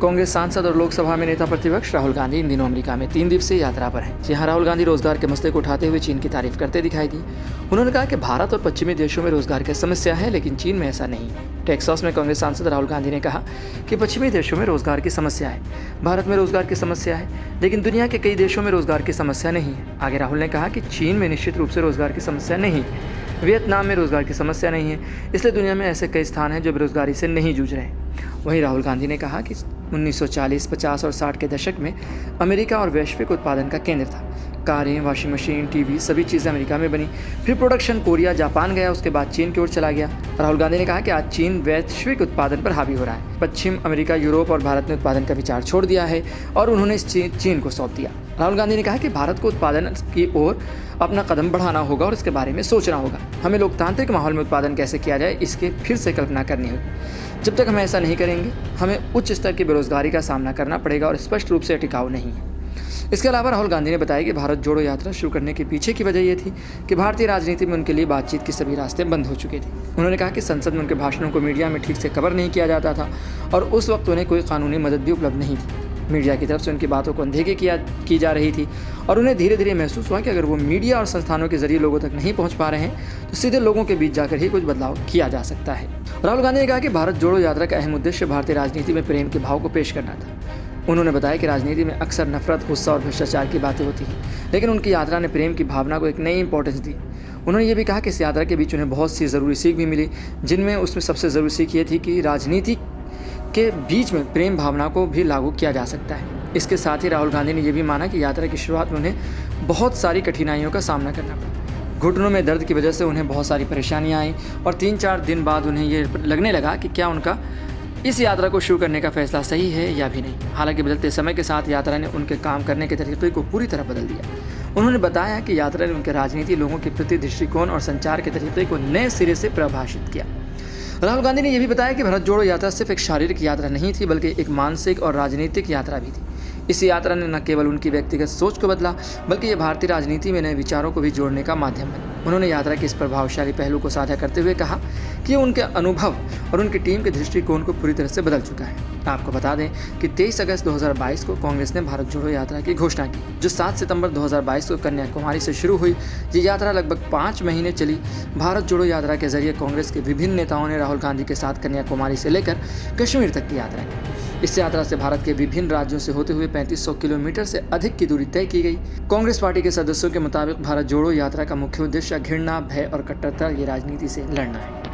कांग्रेस सांसद और लोकसभा में नेता प्रतिपक्ष राहुल गांधी इन दिनों अमेरिका में 3 दिवसीय यात्रा पर हैं। जहां राहुल गांधी रोजगार के मसले को उठाते हुए चीन की तारीफ करते दिखाई दिए। उन्होंने कहा कि भारत और पश्चिमी देशों में रोजगार की समस्या है, लेकिन चीन में ऐसा नहीं है। टेक्सास में कांग्रेस सांसद राहुल गांधी ने कहा कि पश्चिमी देशों में रोजगार की समस्या है, भारत में रोजगार की समस्या है, लेकिन दुनिया के कई देशों में रोजगार की समस्या नहीं है। आगे राहुल ने कहा कि चीन में निश्चित रूप से रोजगार की समस्या नहीं है, वियतनाम में रोजगार की समस्या नहीं है, इसलिए दुनिया में ऐसे कई स्थान हैं जो बेरोजगारी से नहीं जूझ रहे हैं। वहीं राहुल गांधी ने कहा कि 1940, 50 और 60 के दशक में अमेरिका और वैश्विक उत्पादन का केंद्र था। कारें, वॉशिंग मशीन, टीवी, सभी चीज़ें अमेरिका में बनी। फिर प्रोडक्शन कोरिया, जापान गया, उसके बाद चीन की ओर चला गया। राहुल गांधी ने कहा कि आज चीन वैश्विक उत्पादन पर हावी हो रहा है। पश्चिम अमेरिका, यूरोप और भारत ने उत्पादन का विचार छोड़ दिया है और उन्होंने इस चीन को सौंप दिया। राहुल गांधी ने कहा कि भारत को उत्पादन की ओर अपना कदम बढ़ाना होगा और इसके बारे में सोचना होगा। हमें लोकतांत्रिक माहौल में उत्पादन कैसे किया जाए, इसके फिर से कल्पना करनी होगी। जब तक हम ऐसा नहीं करेंगे, हमें उच्च स्तर की बेरोजगारी का सामना करना पड़ेगा और स्पष्ट रूप से टिकाऊ नहीं है। इसके अलावा राहुल गांधी ने बताया कि भारत जोड़ो यात्रा शुरू करने के पीछे की वजह यह थी कि भारतीय राजनीति में उनके लिए बातचीत के सभी रास्ते बंद हो चुके थे। उन्होंने कहा कि संसद में उनके भाषणों को मीडिया में ठीक से कवर नहीं किया जाता था और उस वक्त उन्हें कोई कानूनी मदद भी उपलब्ध नहीं थी। मीडिया की तरफ से उनकी बातों को अनदेखी की जा रही थी और उन्हें धीरे धीरे महसूस हुआ कि अगर वो मीडिया और संस्थानों के जरिए लोगों तक नहीं पहुंच पा रहे हैं तो सीधे लोगों के बीच जाकर ही कुछ बदलाव किया जा सकता है। राहुल गांधी ने कहा कि भारत जोड़ो यात्रा का अहम उद्देश्य भारतीय राजनीति में प्रेम के भाव को पेश करना था। उन्होंने बताया कि राजनीति में अक्सर नफरत, गुस्सा और भ्रष्टाचार की बातें होती हैं, लेकिन उनकी यात्रा ने प्रेम की भावना को एक नई इंपॉर्टेंस दी। उन्होंने ये भी कहा कि इस यात्रा के बीच उन्हें बहुत सी ज़रूरी सीख भी मिली, जिनमें उसमें सबसे ज़रूरी सीख ये थी कि राजनीति के बीच में प्रेम भावना को भी लागू किया जा सकता है। इसके साथ ही राहुल गांधी ने यह भी माना कि यात्रा की शुरुआत में उन्हें बहुत सारी कठिनाइयों का सामना करना पड़ा। घुटनों में दर्द की वजह से उन्हें बहुत सारी परेशानियां आईं और 3-4 दिन बाद उन्हें ये लगने लगा कि क्या उनका इस यात्रा को शुरू करने का फैसला सही है या भी नहीं। हालांकि बदलते समय के साथ यात्रा ने उनके काम करने के तरीके को पूरी तरह बदल दिया। उन्होंने बताया कि यात्रा ने उनके राजनीति, लोगों के प्रति दृष्टिकोण और संचार के तरीके को नए सिरे से प्रभावित किया। राहुल गांधी ने यह भी बताया कि भारत जोड़ो यात्रा सिर्फ एक शारीरिक यात्रा नहीं थी, बल्कि एक मानसिक और राजनीतिक यात्रा भी थी। इस यात्रा ने न केवल उनकी व्यक्तिगत सोच को बदला, बल्कि ये भारतीय राजनीति में नए विचारों को भी जोड़ने का माध्यम बनी। उन्होंने यात्रा के इस प्रभावशाली पहलू को साझा करते हुए कहा कि उनके अनुभव और उनकी टीम के दृष्टिकोण को पूरी तरह से बदल चुका है। आपको बता दें कि 23 अगस्त 2022 को कांग्रेस ने भारत जोड़ो यात्रा की घोषणा की, जो 7 सितंबर 2022 को कन्याकुमारी से शुरू हुई। ये यात्रा लगभग 5 महीने चली। भारत जोड़ो यात्रा के जरिए कांग्रेस के विभिन्न नेताओं ने राहुल गांधी के साथ कन्याकुमारी से लेकर कश्मीर तक की यात्रा की। इस यात्रा से भारत के विभिन्न राज्यों से होते हुए 3500 किलोमीटर से अधिक की दूरी तय की गई। कांग्रेस पार्टी के सदस्यों के मुताबिक भारत जोड़ो यात्रा का मुख्य उद्देश्य घृणा, भय और कट्टरता की राजनीति से लड़ना है।